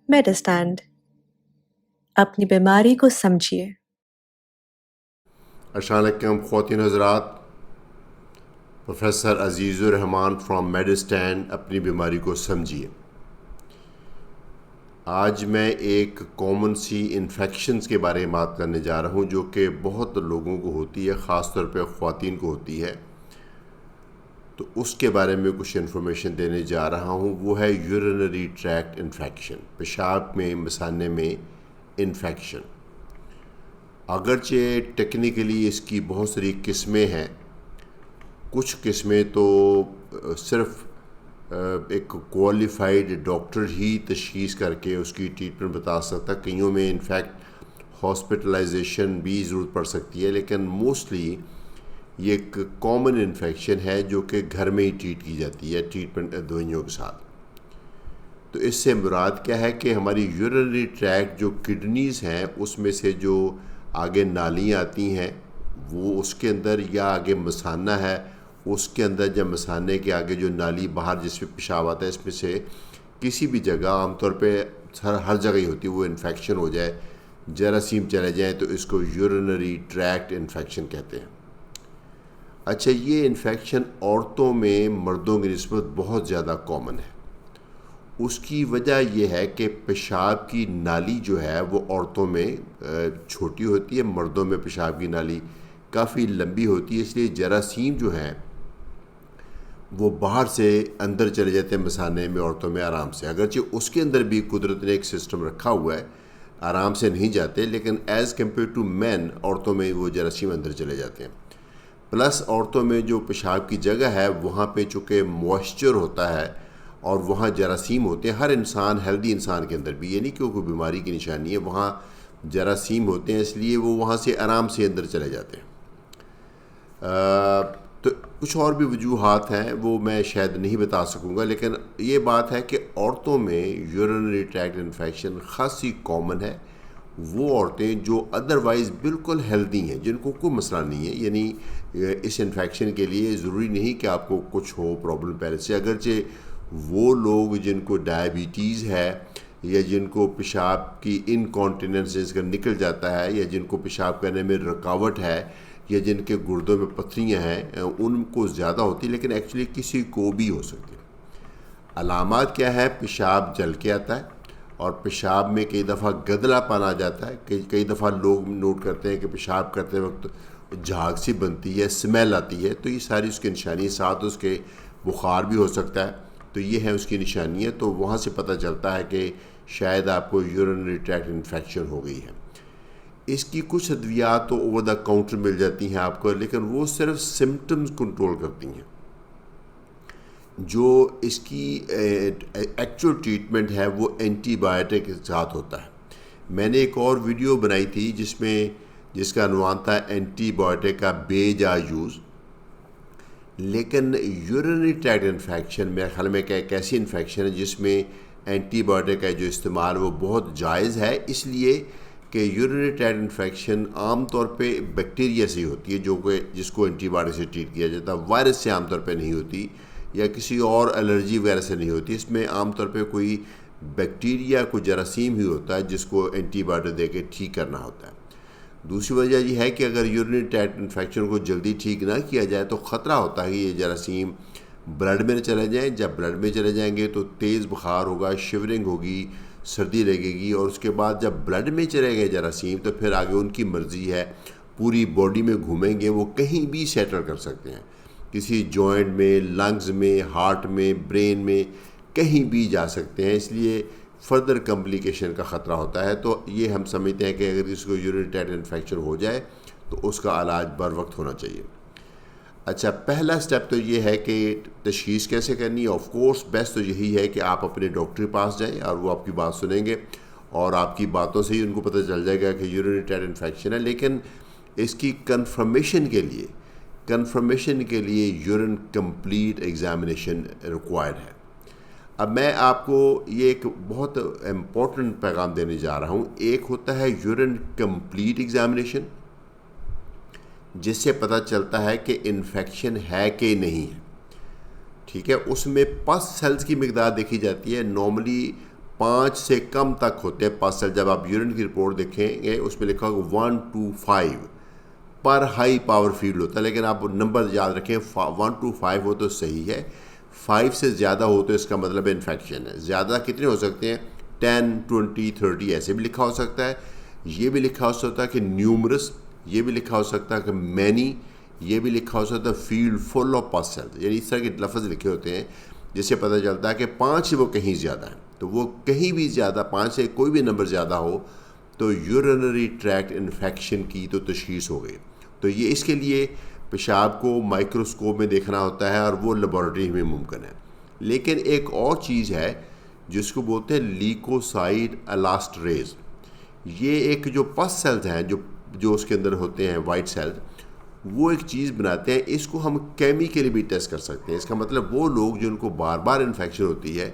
میڈسٹینڈ اپنی بیماری کو سمجھیے۔ السلام علیکم خواتین حضرات، پروفیسر عزیز الرحمان فرام میڈسٹینڈ اپنی بیماری کو سمجھیے۔ آج میں ایک کامن سی انفیکشنز کے بارے میں بات کرنے جا رہا ہوں جو کہ بہت لوگوں کو ہوتی ہے، خاص طور پہ خواتین کو ہوتی ہے، تو اس کے بارے میں کچھ انفارمیشن دینے جا رہا ہوں۔ وہ ہے یورینری ٹریکٹ انفیکشن، پیشاب میں مثانے میں انفیکشن۔ اگرچہ ٹیکنیکلی اس کی بہت ساری قسمیں ہیں، کچھ قسمیں تو صرف ایک کوالیفائڈ ڈاکٹر ہی تشخیص کر کے اس کی ٹریٹمنٹ بتا سکتا ہے، کئیوں میں انفیکٹ ہاسپٹلائزیشن بھی ضرورت پڑ سکتی ہے، لیکن موسٹلی یہ ایک کامن انفیکشن ہے جو کہ گھر میں ہی ٹریٹ کی جاتی ہے ٹریٹمنٹ دوائیوں کے ساتھ۔ تو اس سے مراد کیا ہے کہ ہماری یورینری ٹریکٹ جو کڈنیز ہیں اس میں سے جو آگے نالیاں آتی ہیں وہ اس کے اندر، یا آگے مثانہ ہے اس کے اندر، جب مثانے کے آگے جو نالی باہر جس میں پیشاب آتا ہے، اس میں سے کسی بھی جگہ، عام طور پہ ہر جگہ ہی ہوتی ہے، وہ انفیکشن ہو جائے، جراثیم چلے جائیں، تو اس کو یورینری ٹریکٹ انفیکشن کہتے ہیں۔ اچھا، یہ انفیکشن عورتوں میں مردوں کی نسبت بہت زیادہ کامن ہے۔ اس کی وجہ یہ ہے کہ پیشاب کی نالی جو ہے وہ عورتوں میں چھوٹی ہوتی ہے، مردوں میں پیشاب کی نالی کافی لمبی ہوتی ہے، اس لیے جراثیم جو ہیں وہ باہر سے اندر چلے جاتے ہیں مثانے میں عورتوں میں آرام سے۔ اگرچہ اس کے اندر بھی قدرت نے ایک سسٹم رکھا ہوا ہے، آرام سے نہیں جاتے، لیکن ایز کمپیئر ٹو مین عورتوں میں وہ جراثیم اندر چلے جاتے ہیں۔ پلس عورتوں میں جو پیشاب کی جگہ ہے وہاں پہ چونکہ موئسچر ہوتا ہے اور وہاں جراثیم ہوتے ہیں، ہر انسان، ہیلدی انسان کے اندر بھی، یہ نہیں کہ وہ کوئی بیماری کی نشانی ہے، وہاں جراثیم ہوتے ہیں، اس لیے وہ وہاں سے آرام سے اندر چلے جاتے ہیں۔ تو کچھ اور بھی وجوہات ہیں، وہ میں شاید نہیں بتا سکوں گا، لیکن یہ بات ہے کہ عورتوں میں یورینری ٹریکٹ انفیکشن خاصی کامن ہے۔ وہ عورتیں جو ادروائز بالکل ہیلدی ہیں، جن کو کوئی مسئلہ نہیں ہے، یعنی اس انفیکشن کے لیے ضروری نہیں کہ آپ کو کچھ ہو پرابلم پہلے سے، اگرچہ وہ لوگ جن کو ڈائبٹیز ہے یا جن کو پیشاب کی انکانٹیننس جس کا نکل جاتا ہے، یا جن کو پیشاب کرنے میں رکاوٹ ہے، یا جن کے گردوں میں پتھریاں ہیں، ان کو زیادہ ہوتی، لیکن ایکچولی کسی کو بھی ہو سکتی ہے۔ علامات کیا ہے؟ پیشاب جل کے آتا ہے، اور پیشاب میں کئی دفعہ گدلا پن آ جاتا ہے، کئی دفعہ لوگ نوٹ کرتے ہیں کہ پیشاب کرتے وقت جھاگ سی بنتی ہے، اسمیل آتی ہے، تو یہ ساری اس کی نشانی ہے، ساتھ اس کے بخار بھی ہو سکتا ہے، تو یہ ہے اس کی نشانی ہے۔ تو وہاں سے پتہ چلتا ہے کہ شاید آپ کو یورینری ٹریکٹ انفیکشن ہو گئی ہے۔ اس کی کچھ ادویات تو اوور دا کاؤنٹر مل جاتی ہیں آپ کو، لیکن وہ صرف سمٹمز کنٹرول کرتی ہیں۔ جو اس کی ایکچوئل ٹریٹمنٹ ہے وہ اینٹی بایوٹک کے ساتھ ہوتا ہے۔ میں نے ایک اور ویڈیو بنائی تھی جس کا عنوان تھا اینٹی بایوٹک کا بے جا یوز، لیکن یورینری ٹریکٹ انفیکشن میرے خیال میں ایک ایسی انفیکشن ہے جس میں اینٹی بایوٹک کا جو استعمال وہ بہت جائز ہے، اس لیے کہ یورینری ٹریکٹ انفیکشن عام طور پہ بیکٹیریا سے ہوتی ہے، جس کو اینٹی بایوٹک سے ٹریٹ کیا جاتا ہے، وائرس سے عام طور پہ نہیں ہوتی، یا کسی اور الرجی وغیرہ سے نہیں ہوتی۔ اس میں عام طور پہ کوئی بیکٹیریا، کوئی جراثیم ہی ہوتا ہے جس کو اینٹی بایوٹک دے کے ٹھیک کرنا ہوتا ہے۔ دوسری وجہ یہ ہے کہ اگر یورینری ٹریکٹ انفیکشن کو جلدی ٹھیک نہ کیا جائے تو خطرہ ہوتا ہے کہ یہ جراثیم بلڈ میں چلے جائیں۔ جب بلڈ میں چلے جائیں گے تو تیز بخار ہوگا، شیورنگ ہوگی، سردی لگے گی، اور اس کے بعد جب بلڈ میں چلے گئے جراثیم تو پھر آگے ان کی مرضی ہے، پوری باڈی میں گھومیں گے، وہ کہیں بھی سیٹل کر سکتے ہیں، کسی جوائنٹ میں، لنگز میں، ہارٹ میں، برین میں، کہیں بھی جا سکتے ہیں، اس لیے فردر کمپلیکیشن کا خطرہ ہوتا ہے۔ تو یہ ہم سمجھتے ہیں کہ اگر اس کو یورینری ٹریکٹ انفیکشن ہو جائے تو اس کا علاج بر وقت ہونا چاہیے۔ اچھا، پہلا سٹیپ تو یہ ہے کہ تشخیص کیسے کرنی ہے۔ آف کورس بیسٹ تو یہی ہے کہ آپ اپنے ڈاکٹر کے پاس جائیں اور وہ آپ کی بات سنیں گے، اور آپ کی باتوں سے ہی ان کو پتہ چل جائے گا کہ یورینری ٹریکٹ انفیکشن ہے، لیکن اس کی کنفرمیشن کے لیے یورین کمپلیٹ ایگزامینیشن ریکوائرڈ ہے۔ اب میں آپ کو یہ ایک بہت امپورٹنٹ پیغام دینے جا رہا ہوں۔ ایک ہوتا ہے یورین کمپلیٹ ایگزامینیشن، جس سے پتہ چلتا ہے کہ انفیکشن ہے کہ نہیں ہے، ٹھیک ہے۔ اس میں پس سیلز کی مقدار دیکھی جاتی ہے۔ نارملی 5 سے کم تک ہوتے ہیں پس سیل. جب آپ یورین کی رپورٹ دیکھیں گے اس میں لکھا ہوگا 1 to 5 per high power field ہوتا ہے, لیکن آپ نمبر یاد رکھیں 1 to 5 ہو تو صحیح ہے, 5 سے زیادہ ہو تو اس کا مطلب انفیکشن ہے. زیادہ کتنے ہو سکتے ہیں؟ 10, 20, 30 ایسے بھی لکھا ہو سکتا ہے. یہ بھی لکھا ہو سکتا ہے کہ نیومرس, یہ بھی لکھا ہو سکتا ہے کہ مینی, یہ بھی لکھا ہو سکتا ہے فیلڈ فل آف پس سیلز. یعنی اس طرح کے لفظ لکھے ہوتے ہیں جس سے پتہ چلتا ہے کہ 5 سے وہ کہیں زیادہ ہیں. تو وہ کہیں بھی زیادہ 5 سے کوئی بھی نمبر زیادہ ہو تو یورینری ٹریکٹ انفیکشن کی تو تشخیص ہو گئی. تو یہ اس کے لیے پیشاب کو مائکروسکوپ میں دیکھنا ہوتا ہے اور وہ لیبارٹری میں ممکن ہے. لیکن ایک اور چیز ہے جس کو بولتے ہیں لیکوسائٹ الاسٹریز. یہ ایک جو پس سیلز ہیں جو اس کے اندر ہوتے ہیں وائٹ سیلز, وہ ایک چیز بناتے ہیں. اس کو ہم کیمیکلی بھی ٹیسٹ کر سکتے ہیں. اس کا مطلب وہ لوگ جن کو بار بار انفیکشن ہوتی ہے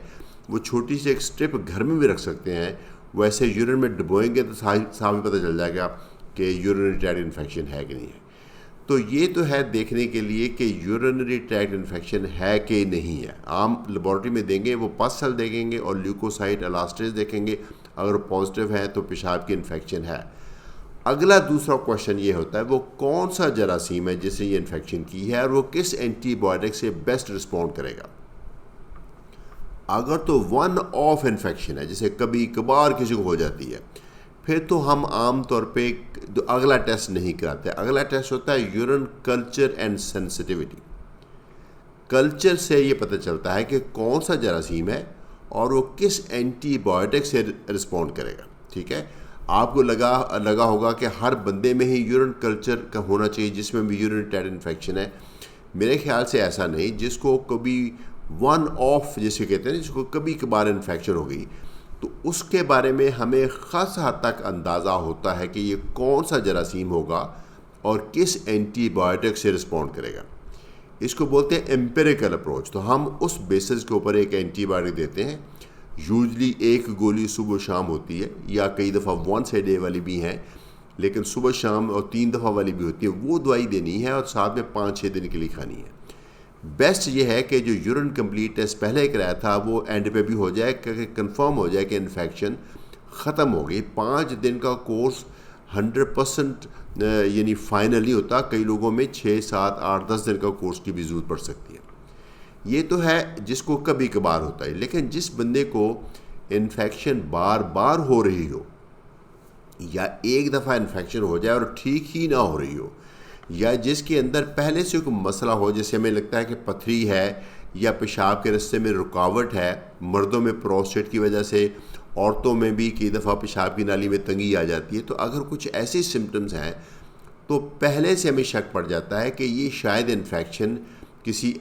وہ چھوٹی سی ایک اسٹرپ گھر میں بھی رکھ سکتے ہیں. ویسے یورین میں ڈبوئیں گے تو صاف ہی پتہ چل جائے گا کہ یورینری ٹریکٹ انفیکشن ہے کہ نہیں ہے. تو یہ تو ہے دیکھنے کے لیے کہ یورینری ٹریکٹ انفیکشن ہے کہ نہیں ہے. عام لیبارٹری میں دیں گے وہ پس سیل دیکھیں گے اور لیوکوسائٹ الاسٹریز دیکھیں گے. اگر پازیٹیو ہے تو پیشاب کی انفیکشن ہے. اگلا دوسرا کوشچن یہ ہوتا ہے وہ کون سا جراثیم ہے جس نے یہ انفیکشن کی ہے اور وہ کس اینٹی بائیوٹک سے بیسٹ رسپونڈ کرے گا. اگر تو ون آف انفیکشن ہے, جیسے کبھی کبھار کسی کو ہو جاتی ہے, پھر تو ہم عام طور پہ اگلا ٹیسٹ نہیں کراتے. اگلا ٹیسٹ ہوتا ہے urine culture and sensitivity. Culture سے یہ پتہ چلتا ہے کہ کون سا جراثیم ہے اور وہ کس اینٹی بائیوٹک سے رسپونڈ کرے گا. ٹھیک ہے, آپ کو لگا ہوگا کہ ہر بندے میں ہی یورین کلچر کا ہونا چاہیے جس میں بھی یورین ٹریکٹ انفیکشن ہے. میرے خیال سے ایسا نہیں. جس کو کبھی ون آف جسے کہتے ہیں, جس کو کبھی کبھار انفیکشن ہو گئی, تو اس کے بارے میں ہمیں خاص حد تک اندازہ ہوتا ہے کہ یہ کون سا جراثیم ہوگا اور کس اینٹی بائیوٹک سے رسپونڈ کرے گا. اس کو بولتے ہیں ایمپیریکل اپروچ. تو ہم اس بیسس کے اوپر ایک اینٹی بائیوٹک دیتے ہیں. یوزلی ایک گولی صبح و شام ہوتی ہے, یا کئی دفعہ ونس اے ڈے والی بھی ہیں, لیکن صبح شام اور 3 دفعہ والی بھی ہوتی ہے. وہ دوائی دینی ہے اور ساتھ میں 5-6 دن کے لیے کھانی ہے. بیسٹ یہ ہے کہ جو یورین کمپلیٹ ٹیسٹ پہلے کرایا تھا وہ اینڈ پہ بھی ہو جائے کہ کنفرم ہو جائے کہ انفیکشن ختم ہو گئی. 5 دن کا کورس 100% یعنی فائنل نہیں ہوتا. کئی لوگوں میں 6, 7, 8, 10 دن کا کورس کی بھی ضرورت پڑ سکتی ہے. یہ تو ہے جس کو کبھی کبھار ہوتا ہے. لیکن جس بندے کو انفیکشن بار بار ہو رہی ہو, یا ایک دفعہ انفیکشن ہو جائے اور ٹھیک ہی نہ ہو رہی ہو, یا جس کے اندر پہلے سے کوئی مسئلہ ہو, جیسے ہمیں لگتا ہے کہ پتھری ہے یا پیشاب کے رستے میں رکاوٹ ہے, مردوں میں پروسٹیٹ کی وجہ سے, عورتوں میں بھی کئی دفعہ پیشاب کی نالی میں تنگی آ جاتی ہے. تو اگر کچھ ایسی سمٹمز ہیں تو پہلے سے ہمیں شک پڑ جاتا ہے کہ یہ شاید انفیکشن کسی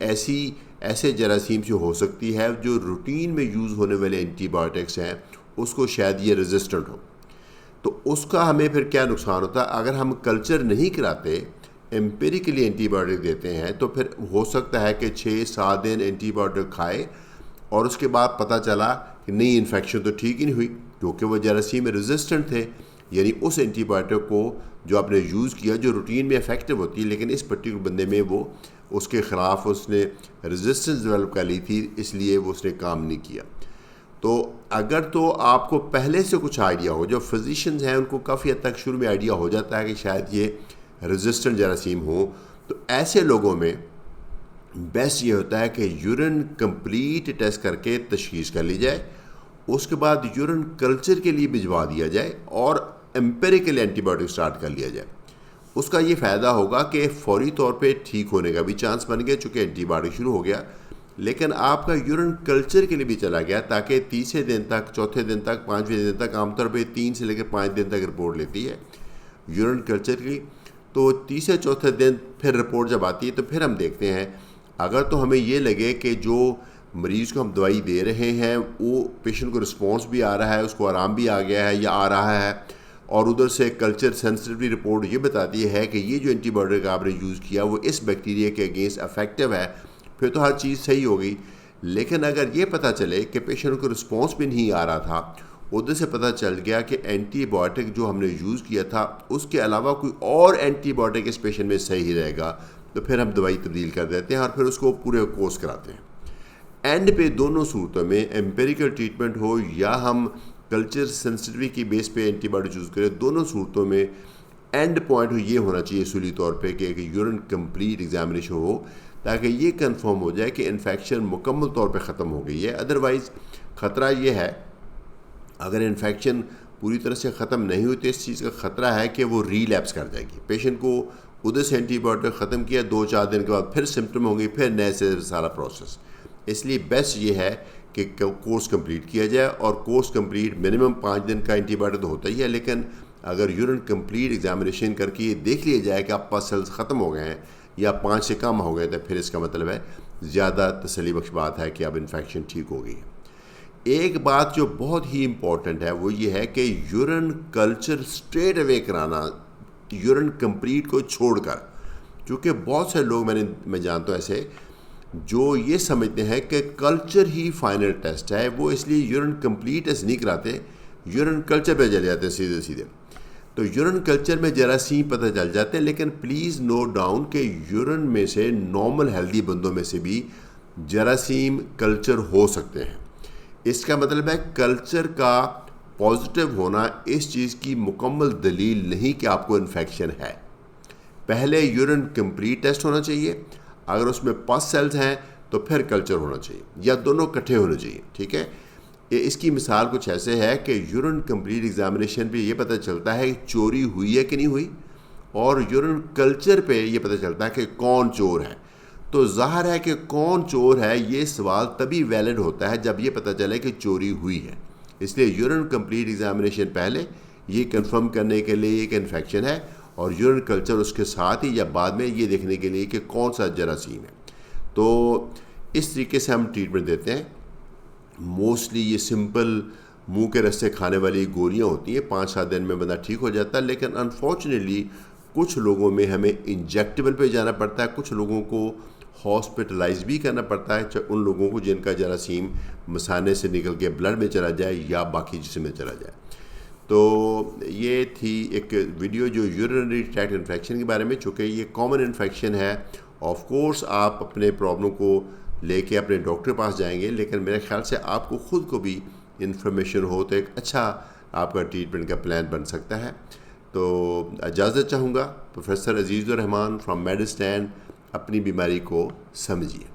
ایسے جراثیم سے ہو سکتی ہے جو روٹین میں یوز ہونے والے اینٹی بائیوٹکس ہیں اس کو شاید یہ ریزسٹنٹ ہو. تو اس کا ہمیں پھر کیا نقصان ہوتا ہے؟ اگر ہم کلچر نہیں کراتے, ایمپیریکلی اینٹی بائیوٹک دیتے ہیں, تو پھر ہو سکتا ہے کہ 6-7 دن اینٹی بائیوٹک کھائے اور اس کے بعد پتہ چلا کہ نہیں, انفیکشن تو ٹھیک ہی نہیں ہوئی کیونکہ وہ جراثیم ریزسٹنٹ تھے. یعنی اس اینٹی بائیوٹک کو جو آپ نے یوز کیا جو روٹین میں افیکٹو ہوتی ہے, لیکن اس پرٹیکولر بندے میں وہ اس کے خلاف اس نے ریزسٹنس ڈیولپ کر لی تھی, اس لیے وہ اس نے کام نہیں کیا. تو اگر تو آپ کو پہلے سے کچھ آئیڈیا ہو, جو فزیشنز ہیں ان کو کافی حد تک شروع میں آئیڈیا ہو جاتا ہے کہ شاید یہ ریزسٹنٹ جراثیم ہو, تو ایسے لوگوں میں بیسٹ یہ ہوتا ہے کہ یورین کمپلیٹ ٹیسٹ کر کے تشخیص کر لی جائے. اس کے بعد یورین کلچر کے لیے بھجوا دیا جائے اور ایمپیریکل اینٹی بائیوٹک سٹارٹ کر لیا جائے. اس کا یہ فائدہ ہوگا کہ فوری طور پہ ٹھیک ہونے کا بھی چانس بن گیا چونکہ اینٹی بائیوٹک شروع ہو گیا, لیکن آپ کا یورین کلچر کے لیے بھی چلا گیا تاکہ 30 دن تک, 4تھے دن تک, 5ویں دن تک, عام طور پہ 3 سے لے کے 5 دن تک رپورٹ لیتی ہے یورین کلچر کی. تو 3-4 دن پھر رپورٹ جب آتی ہے تو پھر ہم دیکھتے ہیں. اگر تو ہمیں یہ لگے کہ جو مریض کو ہم دوائی دے رہے ہیں وہ پیشنٹ کو رسپانس بھی آ رہا ہے, اس کو آرام بھی آ گیا ہے یا آ رہا ہے, اور ادھر سے کلچر سینسٹیوٹی رپورٹ یہ بتاتی ہے کہ یہ جو اینٹی بائیوٹک آپ نے یوز کیا وہ اس بیکٹیریا کے اگینسٹ افیکٹو ہے, پھر تو ہر چیز صحیح ہو گئی. لیکن اگر یہ پتہ چلے کہ پیشنٹ کو رسپانس بھی نہیں آ رہا تھا, ادھر سے پتہ چل گیا کہ اینٹی بائیوٹک جو ہم نے یوز کیا تھا اس کے علاوہ کوئی اور اینٹی بائیوٹک اس پیشنٹ میں صحیح رہے گا, تو پھر ہم دوائی تبدیل کر دیتے ہیں اور پھر اس کو پورے کورس کراتے ہیں. اینڈ پہ دونوں صورتوں میں ایمپیریکل ٹریٹمنٹ ہو یا ہم کلچر سینسٹیوٹی کی بیس پہ اینٹی باڈی چوز کریں، دونوں صورتوں میں اینڈ پوائنٹ یہ ہونا چاہیے اصولی طور پہ کہ یورین کمپلیٹ ایگزامینیشن ہو، تاکہ یہ کنفرم ہو جائے کہ انفیکشن مکمل طور پہ ختم ہو گئی ہے۔ ادروائز خطرہ یہ ہے اگر انفیکشن پوری طرح سے ختم نہیں ہوئی تو اس چیز کا خطرہ ہے کہ وہ ریلیپس کر جائے گی۔ پیشنٹ کو ادھر سے اینٹی بایوٹک ختم کیا، 2-4 دن کے بعد پھر سمپٹم ہوں گے، پھر نئے سے سارا پروسیس۔ اس لیے بیسٹ یہ ہے کہ کورس کمپلیٹ کیا جائے، اور کورس کمپلیٹ منیمم 5 دن کا اینٹی بایوٹک تو ہوتا ہی ہے، لیکن اگر یورین کمپلیٹ ایگزامینیشن کر کے یہ دیکھ لیا جائے کہ آپ پاس سیلز ختم ہو گئے ہیں یا 5 سے کم ہو گئے تو پھر اس کا مطلب ہے زیادہ تسلی بخش بات ہے کہ اب انفیکشن ٹھیک ہو گئی ہے۔ ایک بات جو بہت ہی امپورٹنٹ ہے وہ یہ ہے کہ یورین کلچر اسٹریٹ اوے کرانا، یورین کمپلیٹ کو چھوڑ کر، کیونکہ بہت سے لوگ میں جانتا ہوں ایسے جو یہ سمجھتے ہیں کہ کلچر ہی فائنل ٹیسٹ ہے، وہ اس لیے یورین کمپلیٹ ٹیسٹ نہیں کراتے، یورین کلچر پہ چلے جاتے ہیں سیدھے۔ تو یورین کلچر میں جراثیم پتہ چل جاتے ہیں، لیکن پلیز نوٹ ڈاؤن کہ یورین میں سے نارمل ہیلدی بندوں میں سے بھی جراثیم کلچر ہو سکتے ہیں۔ اس کا مطلب ہے کلچر کا پازیٹیو ہونا اس چیز کی مکمل دلیل نہیں کہ آپ کو انفیکشن ہے۔ پہلے یورین کمپلیٹ ٹیسٹ ہونا چاہیے، اگر اس میں پس سیلز ہیں تو پھر کلچر ہونا چاہیے، یا دونوں اکٹھے ہونے چاہیے، ٹھیک ہے۔ اس کی مثال کچھ ایسے ہے کہ یورین کمپلیٹ ایگزامینیشن پہ یہ پتہ چلتا ہے کہ چوری ہوئی ہے کہ نہیں ہوئی، اور یورین کلچر پہ یہ پتہ چلتا ہے کہ کون چور ہے۔ تو ظاہر ہے کہ کون چور ہے یہ سوال تبھی ویلڈ ہوتا ہے جب یہ پتہ چلے کہ چوری ہوئی ہے۔ اس لیے یورین کمپلیٹ ایگزامینیشن پہلے یہ کنفرم کرنے کے لیے ایک انفیکشن ہے، اور یورین کلچر اس کے ساتھ ہی یا بعد میں یہ دیکھنے کے لیے کہ کون سا جراثیم ہے۔ تو اس طریقے سے ہم ٹریٹمنٹ دیتے ہیں۔ موسٹلی یہ سمپل منہ کے رستے کھانے والی گولیاں ہوتی ہیں، 5-7 دن میں بندہ ٹھیک ہو جاتا ہے، لیکن انفارچونیٹلی کچھ لوگوں میں ہمیں انجیکٹیبل پہ جانا پڑتا ہے، کچھ لوگوں کو ہاسپٹلائز بھی کرنا پڑتا ہے، ان لوگوں کو جن کا جراثیم مثانے سے نکل کے بلڈ میں چلا جائے یا باقی جسم میں چلا جائے۔ تو یہ تھی ایک ویڈیو جو یورینری ٹریکٹ انفیکشن کے بارے میں، چونکہ یہ کامن انفیکشن ہے۔ آف کورس آپ اپنے پرابلم کو لے کے اپنے ڈاکٹر کے پاس جائیں گے، لیکن میرے خیال سے آپ کو خود کو بھی انفارمیشن ہو تو ایک اچھا آپ کا ٹریٹمنٹ کا پلان بن سکتا ہے۔ تو اجازت چاہوں گا، professor Aziz ur-Rahman from mid stand, اپنی بیماری کو سمجھیے۔